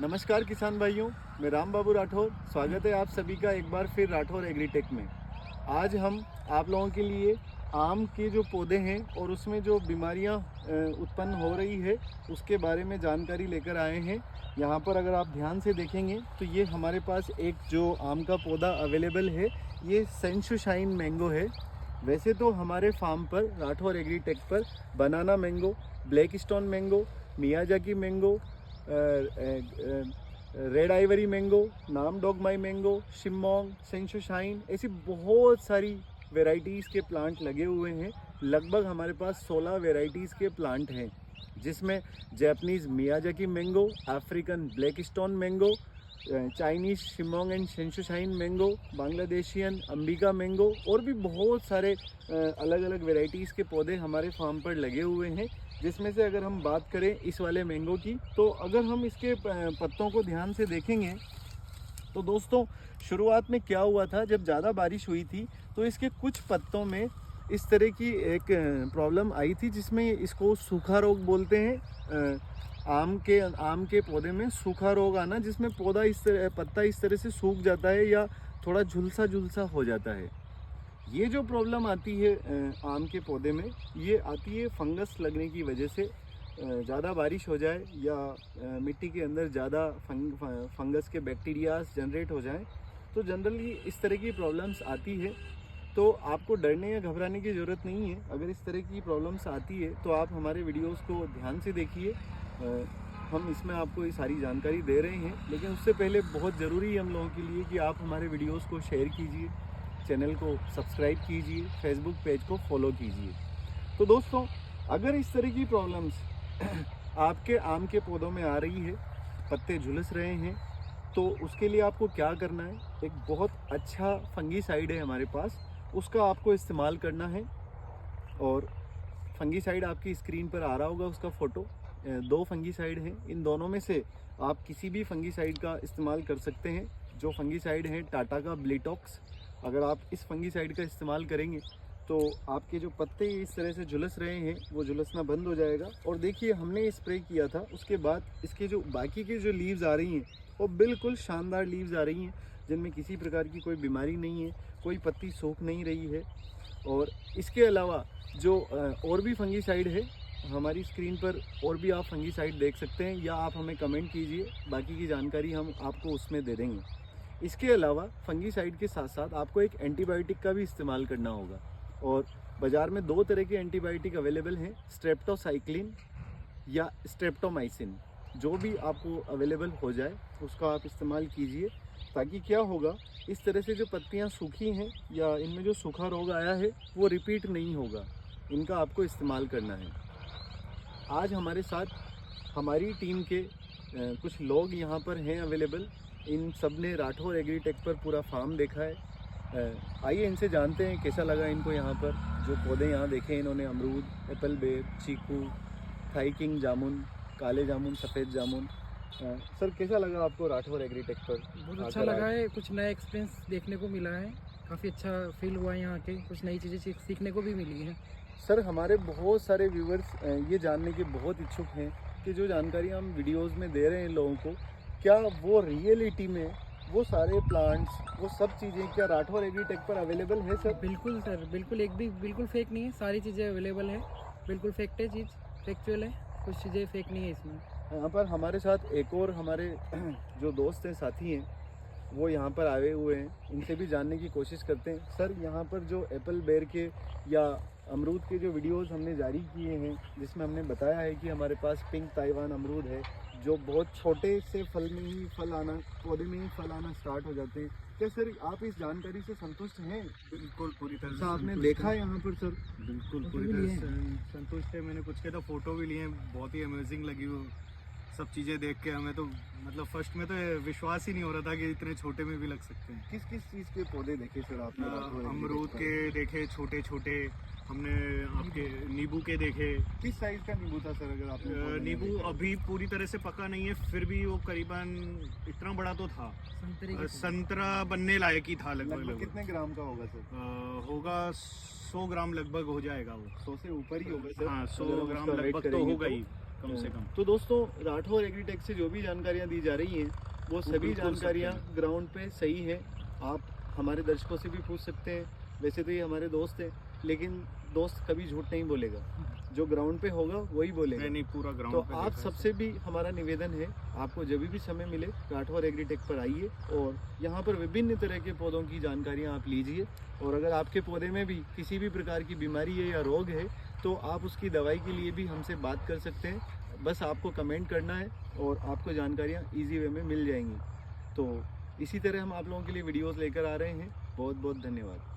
नमस्कार किसान भाइयों, मैं राम बाबू राठौर। स्वागत है आप सभी का एक बार फिर राठौर एग्रीटेक में। आज हम आप लोगों के लिए आम के जो पौधे हैं और उसमें जो बीमारियां उत्पन्न हो रही है उसके बारे में जानकारी लेकर आए हैं। यहाँ पर अगर आप ध्यान से देखेंगे तो ये हमारे पास एक जो आम का पौधा अवेलेबल है, ये सनशाइन मैंगो है। वैसे तो हमारे फार्म पर राठौर एग्रीटेक पर banana mango, black stone mango, Miyazaki mango, red Ivory mango, नाम डॉगमाई मैंगो, शिमोंग, सनशाइन, ऐसी बहुत सारी वेराइटीज़ के प्लांट लगे हुए हैं। लगभग हमारे पास 16 वेराइटीज़ के प्लांट हैं, जिसमें Japanese Miyazaki mango, African black stone mango, Chinese शिमोंग and sunshine mango, Bangladeshian Ambika mango और भी बहुत सारे अलग अलग वेराइटीज़ के पौधे हमारे फार्म पर लगे हुए हैं। जिसमें से अगर हम बात करें इस वाले मैंगो की, तो अगर हम इसके पत्तों को ध्यान से देखेंगे तो दोस्तों शुरुआत में क्या हुआ था, जब ज़्यादा बारिश हुई थी तो इसके कुछ पत्तों में इस तरह की एक प्रॉब्लम आई थी, जिसमें इसको सूखा रोग बोलते हैं। आम के पौधे में सूखा रोग आना, जिसमें पत्ता इस तरह से सूख जाता है या थोड़ा झुलसा झुलसा हो जाता है। ये जो प्रॉब्लम आती है आम के पौधे में, ये आती है फंगस लगने की वजह से। ज़्यादा बारिश हो जाए या मिट्टी के अंदर ज़्यादा फंगस के बैक्टीरियाज जनरेट हो जाएं, तो जनरली इस तरह की प्रॉब्लम्स आती है। तो आपको डरने या घबराने की ज़रूरत नहीं है। अगर इस तरह की प्रॉब्लम्स आती है तो आप हमारे वीडियोस को ध्यान से देखिए। हम इसमें आपको ये सारी जानकारी दे रहे हैं, लेकिन उससे पहले बहुत ज़रूरी है हम लोगों के लिए कि आप हमारे वीडियोस को शेयर कीजिए, चैनल को सब्सक्राइब कीजिए, फेसबुक पेज को फॉलो कीजिए। तो दोस्तों, अगर इस तरह की प्रॉब्लम्स आपके आम के पौधों में आ रही है, पत्ते झुलस रहे हैं, तो उसके लिए आपको क्या करना है, एक बहुत अच्छा फंगीसाइड है हमारे पास, उसका आपको इस्तेमाल करना है। और फंगीसाइड आपकी स्क्रीन पर आ रहा होगा, उसका फ़ोटो। 2 फंगीसाइड हैं, इन दोनों में से आप किसी भी फंगीसाइड का इस्तेमाल कर सकते हैं। जो फंगीसाइड है टाटा का ब्लिटॉक्स, अगर आप इस फंगीसाइड का इस्तेमाल करेंगे तो आपके जो पत्ते इस तरह से झुलस रहे हैं वो झुलसना बंद हो जाएगा। और देखिए, हमने स्प्रे किया था, उसके बाद इसके जो बाकी के जो लीव्स आ रही हैं वो बिल्कुल शानदार लीव्स आ रही हैं, जिनमें किसी प्रकार की कोई बीमारी नहीं है, कोई पत्ती सूख नहीं रही है। और इसके अलावा जो और भी फंगीसाइड है हमारी स्क्रीन पर, और भी आप फंगीसाइड देख सकते हैं, या आप हमें कमेंट कीजिए, बाकी की जानकारी हम आपको उसमें दे देंगे। इसके अलावा फंगीसाइड के साथ साथ आपको एक एंटीबायोटिक का भी इस्तेमाल करना होगा। और बाज़ार में 2 तरह के एंटीबायोटिक अवेलेबल हैं, स्ट्रेप्टोसाइक्लिन या स्ट्रेप्टोमाइसिन। जो भी आपको अवेलेबल हो जाए उसका आप इस्तेमाल कीजिए, ताकि क्या होगा, इस तरह से जो पत्तियां सूखी हैं या इनमें जो सूखा रोग आया है वो रिपीट नहीं होगा। इनका आपको इस्तेमाल करना है। आज हमारे साथ हमारी टीम के कुछ लोग यहाँ पर हैं अवेलेबल। इन सब ने राठौर एग्रीटेक पर पूरा फार्म देखा है। आइए इनसे जानते हैं कैसा लगा इनको यहाँ पर। जो पौधे यहाँ देखे इन्होंने, अमरूद, एप्पल बेर, चीकू, थाई किंग जामुन, काले जामुन, सफ़ेद जामुन। सर, कैसा लगा आपको राठौर एग्रीटेक पर? बहुत अच्छा लगा है, कुछ नया एक्सपीरियंस देखने को मिला है, काफ़ी अच्छा फील हुआ है यहाँ के, कुछ नई चीज़ें सीखने को भी मिली है। सर, हमारे बहुत सारे व्यूवर्स ये जानने के बहुत इच्छुक हैं कि जो जानकारी हम वीडियोस में दे रहे हैं लोगों को, क्या वो रियलिटी में वो सारे प्लांट्स, वो सब चीज़ें क्या राठौर एग्रीटेक पर अवेलेबल है सर? बिल्कुल सर, बिल्कुल, एक भी बिल्कुल फेक नहीं है, सारी चीज़ें अवेलेबल है, बिल्कुल फैक्ट है, चीज़ फैक्चुअल है, कुछ चीज़ें फेक नहीं है इसमें। यहाँ पर हमारे साथ एक और हमारे जो दोस्त हैं, साथी हैं, वो यहाँ पर आए हुए हैं, इनसे भी जानने की कोशिश करते हैं। सर, यहाँ पर जो एप्पल बेर के या अमरूद के जो वीडियोस हमने जारी किए हैं, जिसमें हमने बताया है कि हमारे पास पिंक ताइवान अमरूद है, जो बहुत छोटे से फल में ही फल आना, पौधे में ही फल आना स्टार्ट हो जाते हैं। क्या सर आप इस जानकारी से संतुष्ट हैं? बिल्कुल, पूरी तरह से आपने संतुष्ट देखा है। है यहाँ पर सर? बिल्कुल पूरी तरह से संतुष्ट है। मैंने कुछ के तो फोटो भी लिए हैं, बहुत ही अमेजिंग लगी वो सब चीज़ें देख के। हमें तो मतलब फर्स्ट में तो विश्वास ही नहीं हो रहा था कि इतने छोटे में भी लग सकते हैं। किस किस चीज़ के पौधे देखे सर आपने? अमरूद के देखे छोटे छोटे, हमने आपके नींबू के देखे। किस साइज का नींबू था सर? अगर आपने नींबू अभी पूरी तरह से पका नहीं है, फिर भी वो करीबन इतना बड़ा तो था, संतरा बनने लायक ही था लगभग। कितने ग्राम का होगा सर? होगा 100 ग्राम लगभग हो जाएगा वो। 100 से ऊपर ही होगा सर। हाँ, 100 ग्राम लगभग तो होगा ही। कम से कम। तो दोस्तों राठौर एग्रीटेक से जो भी जानकारियाँ दी जा रही हैं वो सभी बिल्कुल जानकारियाँ सत्य ग्राउंड पे सही है। आप हमारे दर्शकों से भी पूछ सकते हैं, वैसे तो ये हमारे दोस्त हैं लेकिन दोस्त कभी झूठ नहीं बोलेगा, जो ग्राउंड पे होगा वही बोलेगा। नहीं पूरा ग्राउंड तो पे आप देखा है। सबसे भी हमारा निवेदन है, आपको जब भी समय मिले राठौर एग्रीटेक पर आइए और यहाँ पर विभिन्न तरह के पौधों की जानकारियाँ आप लीजिए। और अगर आपके पौधे में भी किसी भी प्रकार की बीमारी है या रोग है तो आप उसकी दवाई के लिए भी हमसे बात कर सकते हैं। बस आपको कमेंट करना है और आपको जानकारियाँ ईजी वे में मिल जाएंगी। तो इसी तरह हम आप लोगों के लिए वीडियोज़ लेकर आ रहे हैं। बहुत बहुत धन्यवाद।